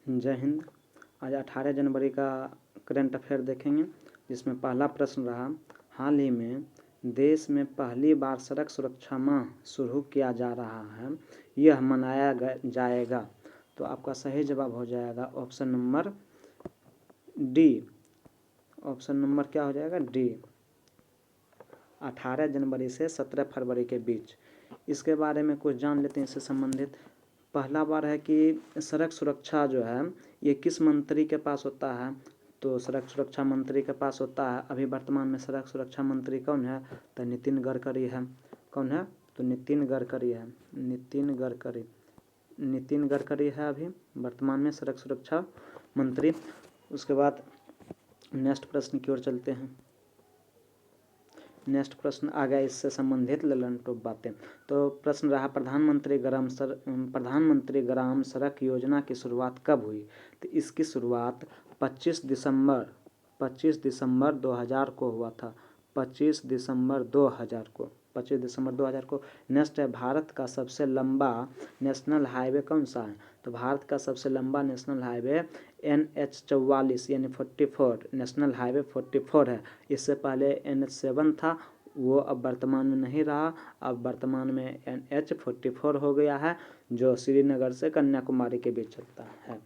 जय हिंद। आज 18 जनवरी का करंट अफेयर देखेंगे, जिसमें पहला प्रश्न रहा, हाल ही में देश में पहली बार सड़क सुरक्षा माह शुरू किया जा रहा है, यह मनाया जाएगा। तो आपका सही जवाब हो जाएगा option number D. Option number क्या हो जाएगा? डी। 18 जनवरी से 17 फरवरी के बीच। इसके बारे में कुछ जान लेते हैं इससे संबंधित। पहला बार है कि सड़क सुरक्षा जो है ये किस मंत्री के पास होता है? तो सड़क सुरक्षा मंत्री के पास होता है। अभी वर्तमान में सड़क सुरक्षा मंत्री कौन है? तो नितिन गडकरी है। कौन है? तो नितिन गडकरी है। नितिन गडकरी है अभी वर्तमान में सड़क सुरक्षा मंत्री। उसके बाद नेक्स्ट प्रश्न की ओर चलते हैं। नेक्स्ट प्रश्न आ गया इससे संबंधित ललन टॉप बातें। तो प्रश्न रहा, प्रधानमंत्री ग्राम सड़क योजना की शुरुआत कब हुई? तो इसकी शुरुआत 25 दिसंबर 2000 को हुआ था। 25 दिसंबर 2000 को। नेक्स्ट है, भारत का सबसे लंबा नेशनल हाईवे कौन सा है? तो भारत का सबसे लंबा नेशनल हाईवे NH44 यानी 44 नेशनल हाईवे 44 है। इससे पहले NH7 था, वो अब वर्तमान में नहीं रहा। अब वर्तमान में NH44 हो गया है, जो श्रीनगर से कन्याकुमारी के बीच चलता है।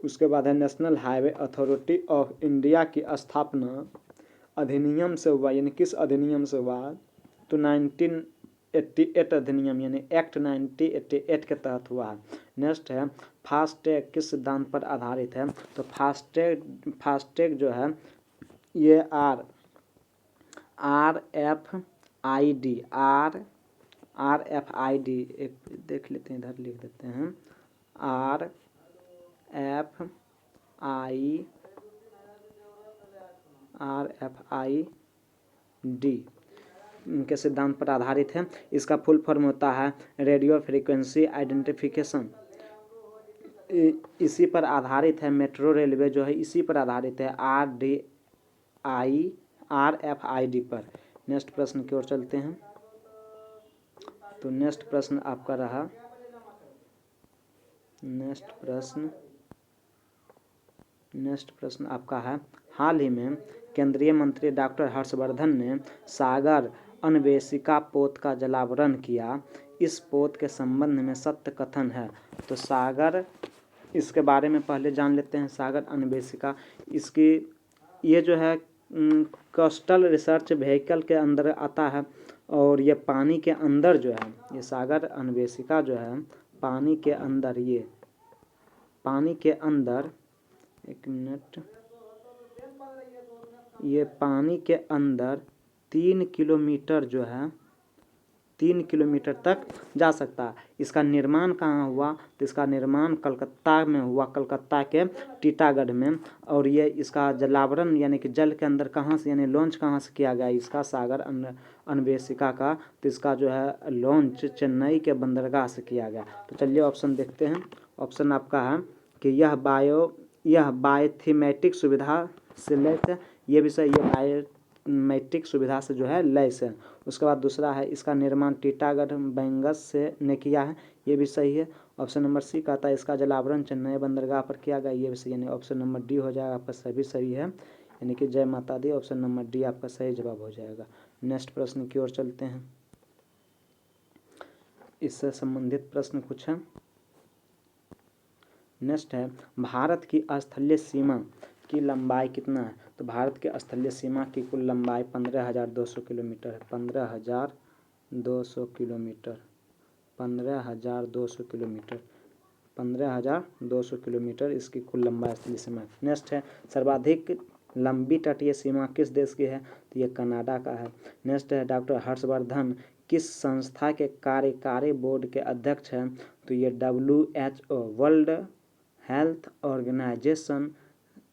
उसके बाद है, national highway authority of India की स्थापना अधिनियम से हुआ, यानी किस अधिनियम से हुआ? तो 1988 अधिनियम यानी एक्ट 1988 के तहत हुआ है। नेक्स्ट है, फास्टैग किस सिद्धांत पर आधारित है? तो फास्टैग जो है ये RFID एक देख लेते हैं, इधर लिख देते हैं, RFID के सिद्धांत पर आधारित है। इसका फुल फॉर्म होता है रेडियो फ्रीक्वेंसी आइडेंटिफिकेशन। इसी पर आधारित है मेट्रो रेलवे जो है, इसी पर आधारित है RFID पर। नेक्स्ट प्रश्न की ओर चलते हैं। तो नेक्स्ट प्रश्न आपका रहा, नेक्स्ट प्रश्न आपका है, हाल ही में केंद्रीय मंत्री डॉक्टर हर्षवर्धन ने सागर अन्वेषिका पोत का जलावरण किया। इस पोत के संबंध में सत्य कथन है। तो सागर, इसके बारे में पहले जान लेते हैं। सागर अन्वेषिका, इसकी ये जो है कोस्टल रिसर्च व्हीकल के अंदर आता है, और ये पानी के अंदर जो है, ये सागर अन्वेषिका जो है पानी के अंदर, ये पानी के अंदर, एक मिनट, ये पानी के अंदर 3 किलोमीटर जो है 3 किलोमीटर तक जा सकता है। इसका निर्माण कहाँ हुआ? तो इसका निर्माण कलकत्ता में हुआ, कलकत्ता के टीटागढ़ में। और ये इसका जलावरण यानी कि जल के अंदर कहाँ से, यानी लॉन्च कहाँ से किया गया इसका, सागर अन्वेषिका का? तो इसका जो है लॉन्च चेन्नई के बंदरगाह से किया गया। तो चलिए ऑप्शन देखते हैं। ऑप्शन आपका है कि यह बायोथीमेटिक सुविधा से लैस है। ये भी सही है, बायोमेट्रिक सुविधा से जो है लैस है। उसके बाद दूसरा है, इसका निर्माण टीटागढ़ बैंगस से ने किया है। ये भी सही है। ऑप्शन नंबर सी कहता है इसका जलावरण चेन्नई बंदरगाह पर किया गया। ये भी सही, यानी ऑप्शन नंबर डी हो जाएगा आपका सभी सही है, यानी कि जय माता दी, ऑप्शन नंबर डी आपका सही जवाब हो जाएगा। नेक्स्ट प्रश्न की ओर चलते हैं। इससे संबंधित प्रश्न कुछ है। नेक्स्ट है, भारत की स्थलीय सीमा की लंबाई कितना है? तो भारत के स्थलीय सीमा की कुल लंबाई 15,200 किलोमीटर है। 15,200 किलोमीटर। 15,200 किलोमीटर इसकी कुल लंबाई स्थलीय सीमा है। नेक्स्ट है, सर्वाधिक लंबी तटीय सीमा किस देश की है? तो ये कनाडा का है। नेक्स्ट है, डॉक्टर हर्षवर्धन किस संस्था के कार्यकारी बोर्ड के अध्यक्ष हैं? तो ये WHO वर्ल्ड हेल्थ ऑर्गेनाइजेशन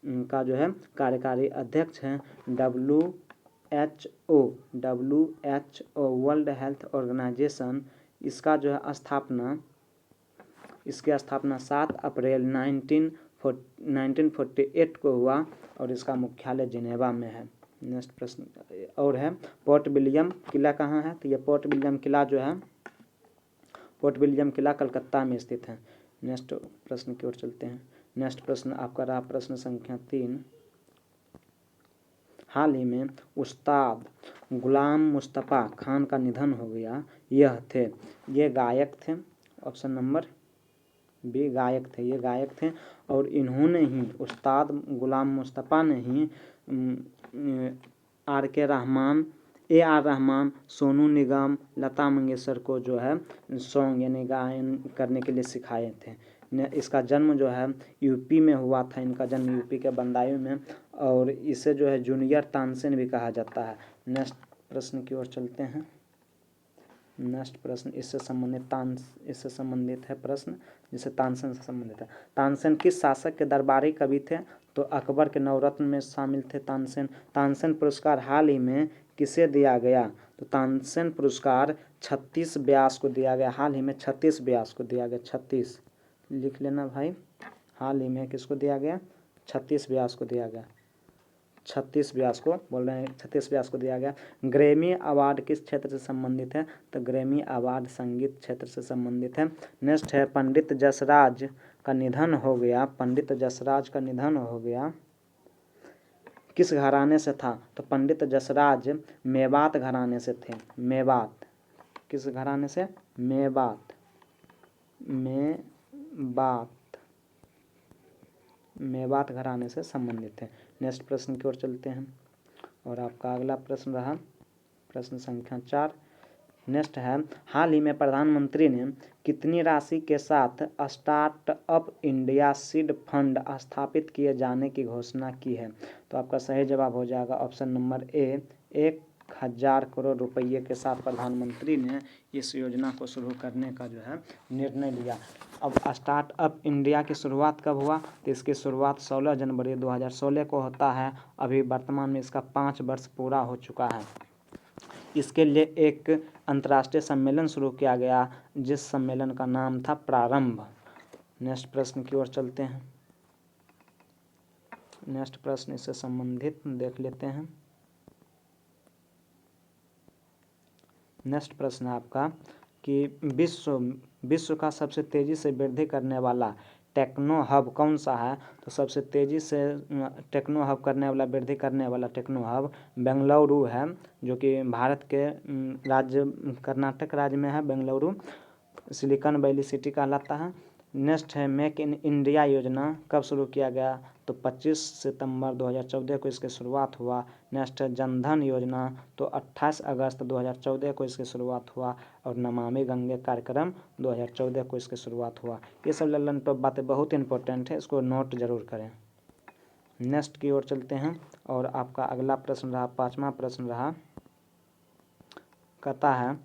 का जो है कार्यकारी अध्यक्ष हैं। WHO वर्ल्ड हेल्थ ऑर्गेनाइजेशन, इसका जो है इसकी स्थापना 7 अप्रैल 1948 को हुआ, और इसका मुख्यालय जिनेवा में है। नेक्स्ट प्रश्न और है, पोर्ट विलियम किला कहाँ है? तो ये पोर्ट विलियम किला जो है, पोर्ट विलियम किला कलकत्ता में स्थित है। नेक्स्ट प्रश्न की ओर चलते हैं। नेक्स्ट प्रश्न आपका रहा प्रश्न संख्या 3। हाल ही में उस्ताद गुलाम मुस्तफ़ा खान का निधन हो गया। यह थे, ये गायक थे। ऑप्शन नंबर बी गायक थे, ये गायक थे और इन्होंने ही, उस्ताद गुलाम मुस्तफ़ा ने ही AR रहमान, सोनू निगम, लता मंगेशकर को जो है सॉन्ग यानी गायन करने के लिए सिखाए थे। इसका जन्म जो है यूपी में हुआ था, इनका जन्म यूपी के बदायूं में, और इसे जो है जूनियर तानसेन भी कहा जाता है। नेक्स्ट प्रश्न की ओर चलते हैं। नेक्स्ट प्रश्न इससे संबंधित है प्रश्न, जिससे तानसेन से संबंधित है। तानसेन किस शासक के दरबारी कवि थे? तो अकबर के नवरत्न में शामिल थे तानसेन। तानसेन पुरस्कार हाल ही में किसे दिया गया? तो तानसेन पुरस्कार 36 व्यास को दिया गया। हाल ही में 36 व्यास को दिया गया। 36 लिख लेना भाई। हाल ही में किसको दिया गया? 36 व्यास को दिया गया। 36 व्यास को बोल रहे हैं, 36 व्यास को दिया गया। ग्रैमी अवार्ड किस क्षेत्र से संबंधित है? तो ग्रैमी अवार्ड संगीत क्षेत्र से संबंधित है। नेक्स्ट है पंडित जसराज का निधन हो गया। पंडित जसराज का निधन हो गया किस घराने से था? तो पंडित जसराज मेवात घराने से थे। मेवात किस घराने से? मेवात घराने से संबंधित है। नेक्स्ट प्रश्न की ओर चलते हैं और आपका अगला प्रश्न रहा प्रश्न संख्या 4। नेक्स्ट है, हाल ही में प्रधानमंत्री ने कितनी राशि के साथ स्टार्टअप इंडिया सीड फंड स्थापित किए जाने की घोषणा की है? तो आपका सही जवाब हो जाएगा ऑप्शन नंबर ए, 1000 करोड़ रुपये के साथ प्रधानमंत्री ने इस योजना को शुरू करने का जो है निर्णय लिया। अब स्टार्टअप इंडिया की शुरुआत कब हुआ? तो इसकी शुरुआत 16 जनवरी 2016 को होता है। अभी वर्तमान में इसका 5 वर्ष पूरा हो चुका है। इसके लिए एक अंतर्राष्ट्रीय सम्मेलन शुरू किया गया, जिस सम्मेलन का नाम था प्रारंभ। नेक्स्ट प्रश्न की ओर चलते हैं। नेक्स्ट प्रश्न इससे संबंधित देख लेते हैं। नेक्स्ट प्रश्न है आपका कि विश्व का सबसे तेज़ी से वृद्धि करने वाला टेक्नो हब कौन सा है? तो सबसे तेज़ी से टेक्नो हब वृद्धि करने वाला टेक्नो हब बेंगलुरु है, जो कि भारत के राज्य कर्नाटक राज्य में है। बेंगलुरु सिलिकॉन वैली सिटी कहलाता है। नेक्स्ट है मेक इन इंडिया योजना कब शुरू किया गया? तो 25 सितंबर 2014 को इसकी शुरुआत हुआ। नेक्स्ट है जनधन योजना, तो 28 अगस्त 2014 को इसकी शुरुआत हुआ। और नमामि गंगे कार्यक्रम 2014 को इसकी शुरुआत हुआ। ये सब लल्लन टॉप बातें बहुत इंपॉर्टेंट है, इसको नोट जरूर करें। नेक्स्ट की ओर चलते हैं और आपका अगला प्रश्न रहा 5वां प्रश्न रहा, कहता है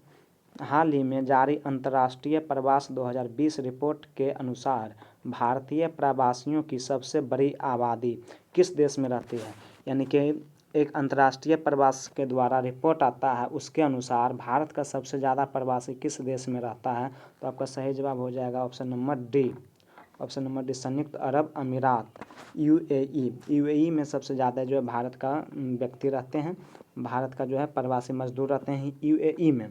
हाल ही में जारी अंतर्राष्ट्रीय प्रवास 2020 रिपोर्ट के अनुसार भारतीय प्रवासियों की सबसे बड़ी आबादी किस देश में रहती है? यानी कि एक अंतर्राष्ट्रीय प्रवास के द्वारा रिपोर्ट आता है, उसके अनुसार भारत का सबसे ज़्यादा प्रवासी किस देश में रहता है? तो आपका सही जवाब हो जाएगा option number D. Option number D संयुक्त अरब अमीरात, यूएई में सबसे ज़्यादा जो है भारत का व्यक्ति रहते हैं। भारत का जो है प्रवासी मजदूर रहते हैं यूएई में।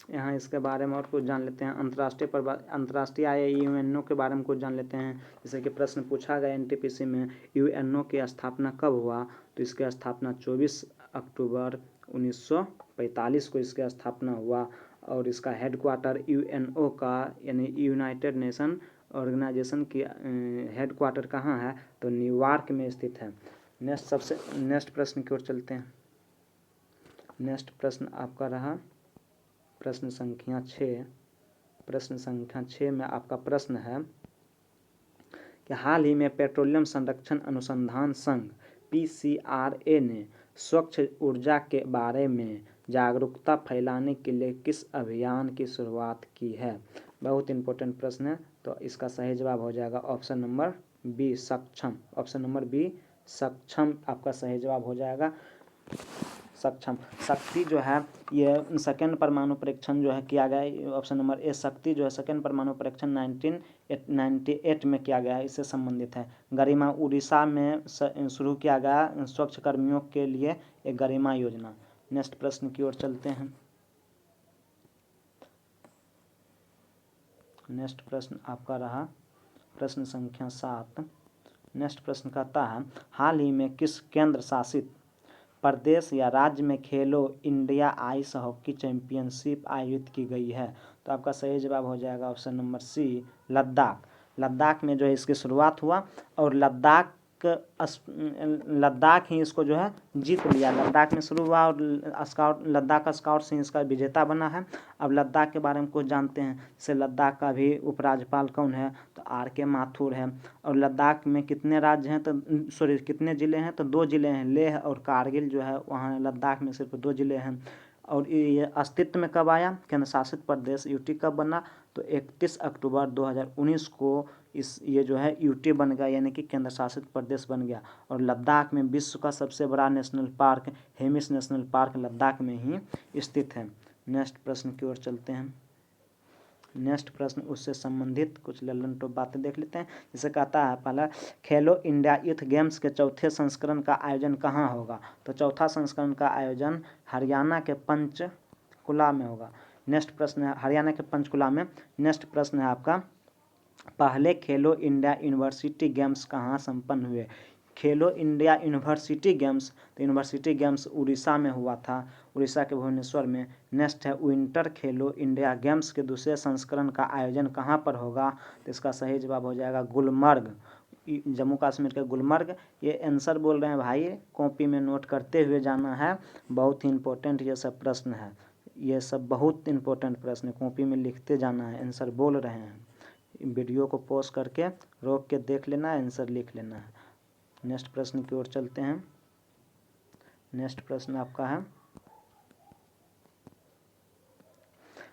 यहाँ इसके बारे में और कुछ जान लेते हैं। अंतर्राष्ट्रीय यूएनओ के बारे में कुछ जान लेते हैं। जैसे कि प्रश्न पूछा गया एनटीपीसी में, यूएनओ की स्थापना कब हुआ? तो इसकी स्थापना 24 अक्टूबर 1945 को इसकी स्थापना हुआ। और इसका हेडक्वार्टर यूएनओ का यानी यूनाइटेड नेशन ऑर्गेनाइजेशन की हेडक्वार्टर कहाँ है? तो न्यूयॉर्क में स्थित है। नेक्स्ट प्रश्न की ओर चलते हैं। नेक्स्ट प्रश्न आपका रहा प्रश्न संख्या 6। प्रश्न संख्या 6 में आपका प्रश्न है कि हाल ही में पेट्रोलियम संरक्षण अनुसंधान संघ PCRA ने स्वच्छ ऊर्जा के बारे में जागरूकता फैलाने के लिए किस अभियान की शुरुआत की है? बहुत इंपॉर्टेंट प्रश्न है, तो इसका सही जवाब हो जाएगा ऑप्शन नंबर बी सक्षम। ऑप्शन नंबर बी सक्षम आपका सही जवाब हो जाएगा। सक्षम शक्ति जो है ये सेकेंड परमाणु परीक्षण जो है किया गया। ऑप्शन नंबर ए शक्ति जो है सेकेंड परमाणु परीक्षण 1998 में किया गया है, इससे संबंधित है। गरिमा उड़ीसा में शुरू किया गया स्वच्छ कर्मियों के लिए एक गरिमा योजना। नेक्स्ट प्रश्न की ओर चलते हैं। नेक्स्ट प्रश्न आपका रहा प्रश्न संख्या 7। नेक्स्ट प्रश्न कहता है हाल ही में किस केंद्र शासित प्रदेश या राज्य में खेलो इंडिया आइस हॉकी चैंपियनशिप आयोजित की गई है? तो आपका सही जवाब हो जाएगा option number C, Ladakh. Ladakh में जो है इसकी शुरुआत हुआ और लद्दाख ही इसको जो है जीत लिया। लद्दाख में शुरू हुआ और लद्दाख स्काउट से इसका विजेता बना है। अब लद्दाख के बारे में कुछ जानते हैं। जैसे लद्दाख का भी उपराज्यपाल कौन है? तो R.K. माथुर है। और लद्दाख में कितने राज्य हैं? तो सॉरी कितने ज़िले हैं? तो 2 ज़िले हैं, लेह और कारगिल जो है वहाँ लद्दाख में सिर्फ 2 ज़िले हैं। और ये अस्तित्व में कब आया? केंद्र शासित प्रदेश यूटी कब बना? तो 31 अक्टूबर 2019 को ये जो है यूटी बन गया, यानी कि केंद्र शासित प्रदेश बन गया। और लद्दाख में विश्व का सबसे बड़ा national park Hemis national park Ladakh में ही स्थित है। नेक्स्ट प्रश्न की ओर चलते हैं। नेक्स्ट प्रश्न उससे संबंधित कुछ लल्लन टॉप बातें देख लेते हैं। जैसे कहता है पहला, खेलो इंडिया यूथ गेम्स के चौथे संस्करण का आयोजन कहाँ होगा? तो चौथा संस्करण का आयोजन हरियाणा के पंचकुला में होगा। नेक्स्ट प्रश्न है हरियाणा के पंचकुला में। नेक्स्ट प्रश्न है आपका, पहले खेलो इंडिया यूनिवर्सिटी गेम्स कहाँ संपन्न हुए? खेलो इंडिया यूनिवर्सिटी गेम्स, तो यूनिवर्सिटी गेम्स उड़ीसा में हुआ था, उड़ीसा के भुवनेश्वर में। नेक्स्ट है विंटर खेलो इंडिया गेम्स के दूसरे संस्करण का आयोजन कहाँ पर होगा? तो इसका सही जवाब हो जाएगा गुलमर्ग, जम्मू कश्मीर के गुलमर्ग। ये आंसर बोल रहे हैं भाई, कॉपी में नोट करते हुए जाना है, बहुत ही इंपॉर्टेंट ये सब प्रश्न है। ये सब बहुत इंपॉर्टेंट प्रश्न है, कॉपी में लिखते जाना है। आंसर बोल रहे हैं, वीडियो को पॉज करके रोक के देख लेना है, आंसर लिख लेना है। नेक्स्ट प्रश्न की ओर चलते हैं। नेक्स्ट प्रश्न आपका है,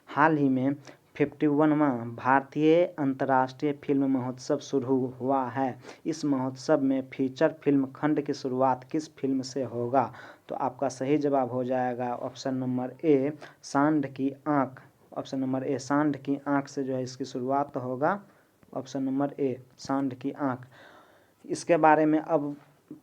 हाल ही में 51वां भारतीय अंतर्राष्ट्रीय फिल्म महोत्सव शुरू हुआ है। इस महोत्सव में फीचर फिल्म खंड की शुरुआत किस फिल्म से होगा? तो आपका सही जवाब हो जाएगा ऑप्शन नंबर ए, सांड की आँख। ऑप्शन नंबर ए, सांड की आँख से जो है इसकी शुरुआत होगा। ऑप्शन नंबर ए, सांड की आँख। इसके बारे में अब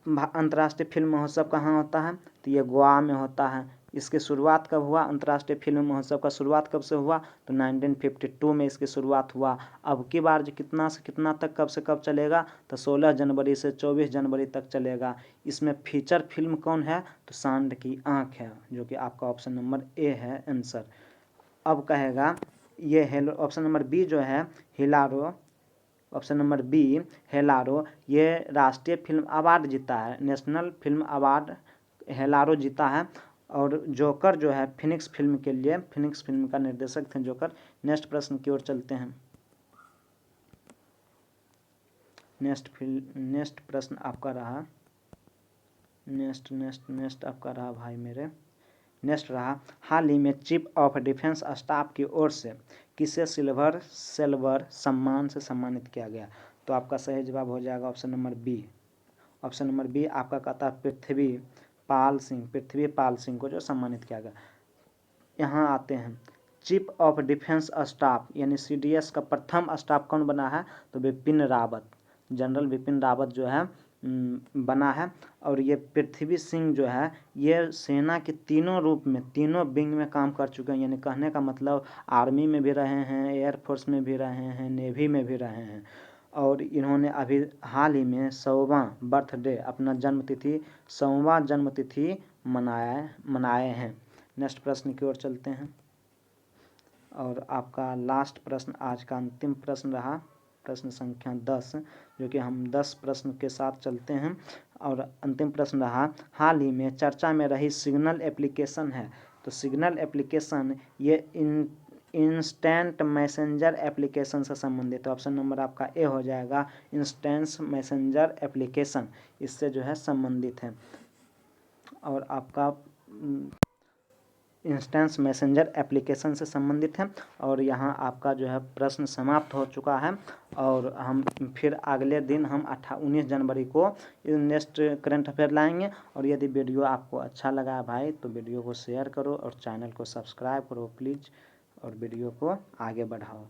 अंतर्राष्ट्रीय फिल्म महोत्सव कहाँ होता है? तो ये गोवा में होता है। इसकी शुरुआत कब हुआ? अंतर्राष्ट्रीय फिल्म महोत्सव का शुरुआत कब से हुआ? तो 1952 में इसकी शुरुआत हुआ। अब की बार जो कितना से कितना तक, कब से कब चलेगा? तो 16 जनवरी से 24 जनवरी तक चलेगा। इसमें फीचर फिल्म कौन है? तो सांड की आँख है, जो कि आपका ऑप्शन नंबर ए है आंसर। अब कहेगा ये हेलो, ऑप्शन नंबर बी जो है Hellaro, option number B Hellaro, ये राष्ट्रीय फिल्म अवार्ड जीता है, नेशनल फिल्म अवार्ड हेलारो जीता है। और जोकर जो है फिनिक्स फिल्म के लिए, फिनिक्स फिल्म का निर्देशक थे जोकर। नेक्स्ट प्रश्न की ओर चलते हैं। नेक्स्ट प्रश्न आपका रहा, नेक्स्ट आपका रहा भाई मेरे। नेक्स्ट रहा, हाल ही में चीफ ऑफ डिफेंस स्टाफ की ओर से किसे सिल्वर सम्मान से सम्मानित किया गया? तो आपका सही जवाब हो जाएगा option number B. Option number B आपका कहता है पृथ्वीपाल सिंह को जो सम्मानित किया गया। यहाँ आते हैं, चीफ ऑफ डिफेंस स्टाफ यानी CDS का प्रथम स्टाफ कौन बना है? तो बिपिन रावत, जनरल बिपिन रावत जो है बना है। और ये पृथ्वी सिंह जो है ये सेना के तीनों रूप में, तीनों विंग में काम कर चुके हैं। यानी कहने का मतलब आर्मी में भी रहे हैं, एयरफोर्स में भी रहे हैं, नेवी में भी रहे हैं। और इन्होंने अभी हाल ही में 100वां बर्थडे, अपना जन्मतिथि 100वां जन्मतिथि मनाए हैं। नेक्स्ट प्रश्न की ओर चलते हैं। और आपका लास्ट प्रश्न आज का अंतिम प्रश्न रहा, प्रश्न संख्या 10, जो कि हम 10 प्रश्न के साथ चलते हैं। और अंतिम प्रश्न रहा, हाल ही में चर्चा में रही सिग्नल एप्लीकेशन है। तो सिग्नल एप्लीकेशन ये इंस्टेंट मैसेंजर एप्लीकेशन से संबंधित है। ऑप्शन नंबर आपका ए हो जाएगा, इंस्टेंट मैसेंजर एप्लीकेशन इससे जो है संबंधित है। और आपका इंस्टेंस मैसेंजर एप्लीकेशन से संबंधित है। और यहाँ आपका जो है प्रश्न समाप्त हो चुका है। और हम फिर अगले दिन हम 19 जनवरी को नेक्स्ट करंट अफेयर लाएंगे। और यदि वीडियो आपको अच्छा लगा भाई तो वीडियो को शेयर करो और चैनल को सब्सक्राइब करो प्लीज़, और वीडियो को आगे बढ़ाओ।